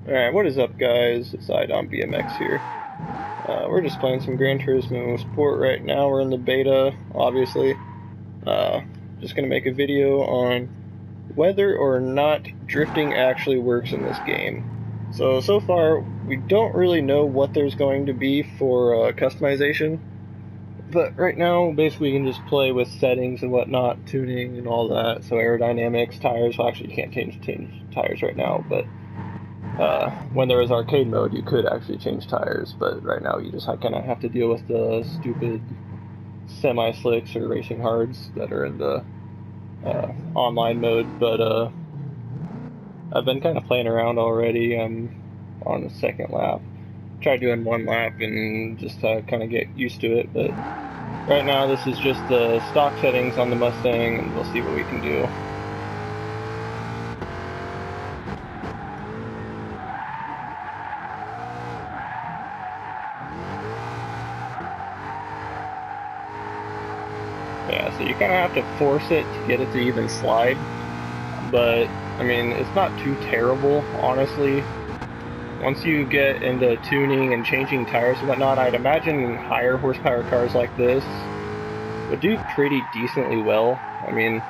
Alright, what is up guys? It's iDom BMX here. We're just playing some Gran Turismo Sport right now. We're in the beta, obviously. Just gonna make a video on whether or not drifting actually works in this game. So far, we don't really know what there's going to be for customization. But right now, basically you can just play with settings and whatnot, tuning and all that. So aerodynamics, tires, well actually you can't change tires right now, but when there was arcade mode, you could actually change tires, but right now you just kind of have to deal with the stupid semi-slicks or racing hards that are in the online mode. But I've been kind of playing around already. I'm on the second lap. Tried doing one lap and just kind of get used to it, but right now this is just the stock settings on the Mustang, and we'll see what we can do. Yeah, so you kind of have to force it to get it to even slide, but I mean, it's not too terrible, honestly. Once you get into tuning and changing tires and whatnot, I'd imagine higher horsepower cars like this would do pretty decently well. I mean,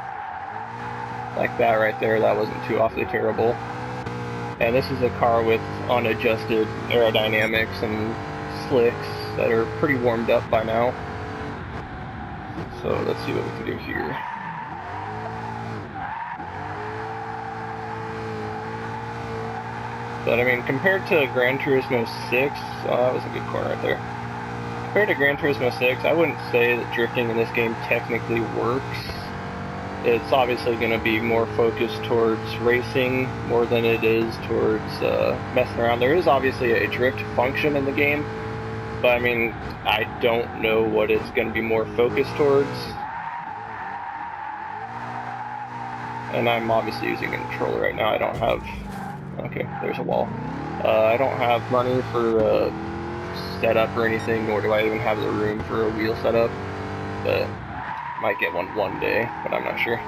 like that right there, that wasn't too awfully terrible. And this is a car with unadjusted aerodynamics and slicks that are pretty warmed up by now. So let's see what we can do here. But I mean, compared to Gran Turismo 6, oh, that was a good corner right there. Compared to Gran Turismo 6, I wouldn't say that drifting in this game technically works. It's obviously going to be more focused towards racing more than it is towards messing around. There is obviously a drift function in the game, but I mean, I don't know what it's going to be more focused towards. And I'm obviously using a controller right now. I don't have... Okay, there's a wall. I don't have money for setup or anything, nor do I even have the room for a wheel setup. But might get one day, but I'm not sure.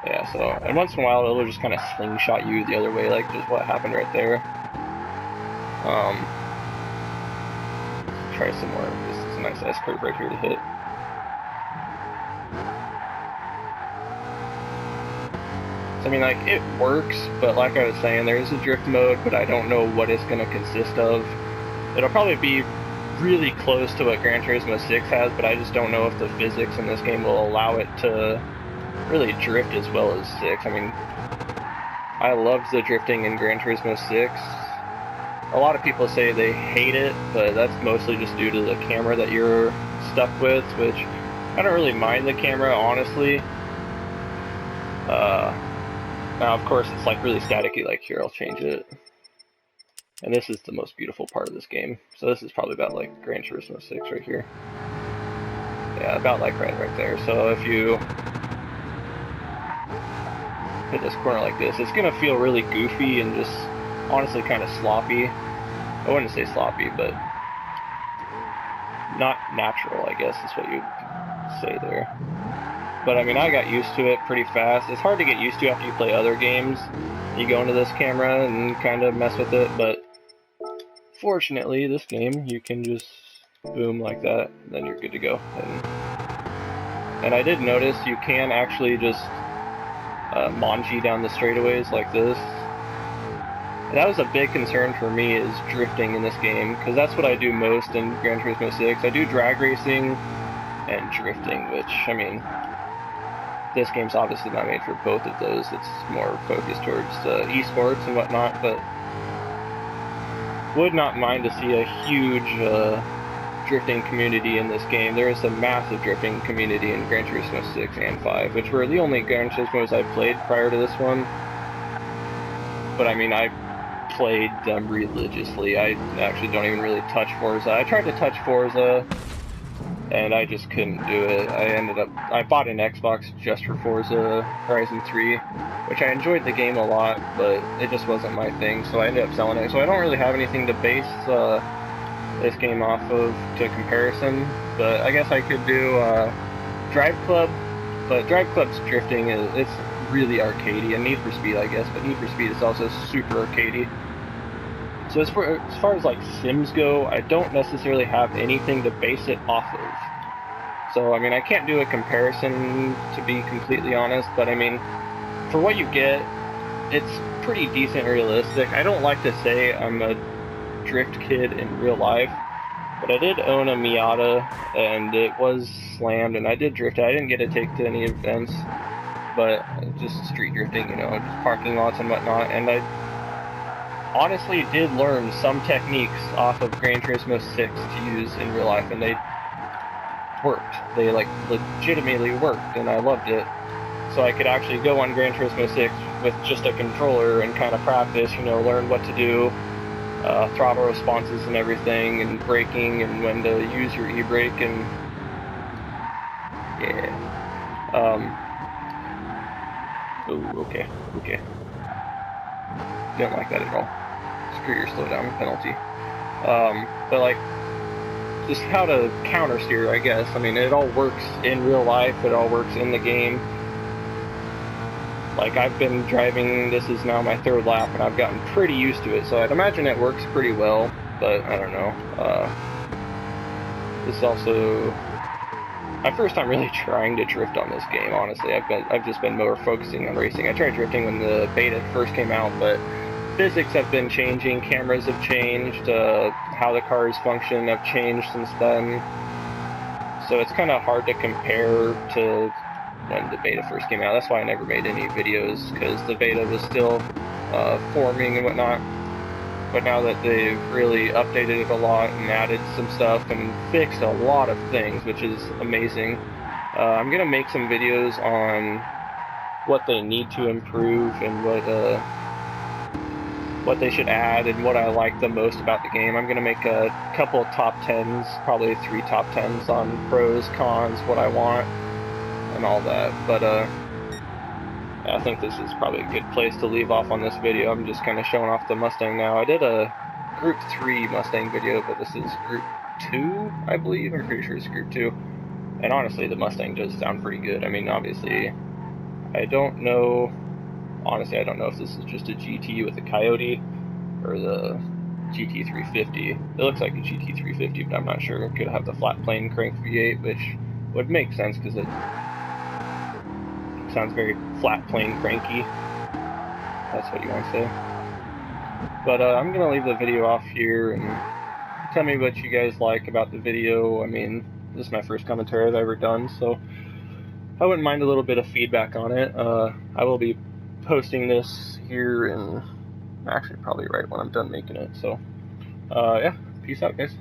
Yeah, so, and once in a while it'll just kind of slingshot you the other way, like just what happened right there. Try some more. This is a nice S-curve right here to hit. So, I mean, like, it works, but like I was saying, there is a drift mode, but I don't know what it's going to consist of. It'll probably be really close to what Gran Turismo 6 has, but I just don't know if the physics in this game will allow it to really drift as well as 6. I mean, I loved the drifting in Gran Turismo 6. A lot of people say they hate it, but that's mostly just due to the camera that you're stuck with, which I don't really mind the camera, honestly. Now, of course, it's like really staticky, like here, I'll change it. And this is the most beautiful part of this game. So this is probably about like Gran Turismo 6 right here. Yeah, about like right there. So if you hit this corner like this, it's gonna feel really goofy and just honestly kind of sloppy. I wouldn't say sloppy, but not natural, I guess is what you'd say there. But I mean, I got used to it pretty fast. It's hard to get used to after you play other games. You go into this camera and kind of mess with it, but fortunately, this game, you can just boom like that, and then you're good to go. And I did notice you can actually just manji down the straightaways like this. And that was a big concern for me, is drifting in this game, because that's what I do most in Gran Turismo 6. I do drag racing and drifting, which, I mean, this game's obviously not made for both of those. It's more focused towards esports and whatnot, but would not mind to see a huge drifting community in this game. There is a massive drifting community in Gran Turismo 6 and 5, which were the only Gran Turismos I played prior to this one. But I mean, I played them religiously. I actually don't even really touch Forza. I tried to touch Forza, and I just couldn't do it. I bought an Xbox just for Forza Horizon 3, which I enjoyed the game a lot, but it just wasn't my thing, so I ended up selling it. So I don't really have anything to base this game off of to comparison, but I guess I could do Drive Club, but Drive Club's drifting it's really arcadey, and Need for Speed, I guess, but Need for Speed is also super arcadey. So as far as like sims go, I don't necessarily have anything to base it off of. So I mean, I can't do a comparison to be completely honest, but I mean, for what you get, it's pretty decent realistic. I don't like to say I'm a drift kid in real life, but I did own a Miata, and it was slammed, and I did drift it. I didn't get to take to any events, but just street drifting, you know, just parking lots and whatnot, and I honestly did learn some techniques off of Gran Turismo 6 to use in real life, and they worked. They, like, legitimately worked, and I loved it. So I could actually go on Gran Turismo 6 with just a controller and kind of practice, you know, learn what to do, throttle responses and everything, and braking, and when to use your e-brake, and yeah. Oh, okay. Didn't like that at all. Screw your slowdown penalty. But like, just how to counter steer, I guess. I mean, it all works in real life, it all works in the game. Like, I've been driving, this is now my 3rd lap, and I've gotten pretty used to it, so I'd imagine it works pretty well, but I don't know. This is also my first time really trying to drift on this game, honestly. I've just been more focusing on racing. I tried drifting when the beta first came out, but physics have been changing, cameras have changed, how the cars function have changed since then. So it's kind of hard to compare to when the beta first came out. That's why I never made any videos, because the beta was still forming and whatnot. But now that they've really updated it a lot and added some stuff and fixed a lot of things, which is amazing, I'm going to make some videos on what they need to improve and what they should add and what I like the most about the game. I'm going to make a couple top 10s, probably 3 top 10s on pros, cons, what I want, and all that. But I think this is probably a good place to leave off on this video. I'm just kind of showing off the Mustang now. I did a Group 3 Mustang video, but this is Group 2, I believe. I'm pretty sure it's Group 2. And honestly, the Mustang does sound pretty good. I mean, obviously, I don't know if this is just a GT with a Coyote or the GT350. It looks like a GT350, but I'm not sure. It could have the flat plane crank V8, which would make sense because it sounds very flat plane cranky. That's what you want to say. But I'm going to leave the video off here and tell me what you guys like about the video. I mean, this is my first commentary I've ever done, so I wouldn't mind a little bit of feedback on it. I will be posting this here in, actually probably right when I'm done making it. So, yeah, peace out, guys.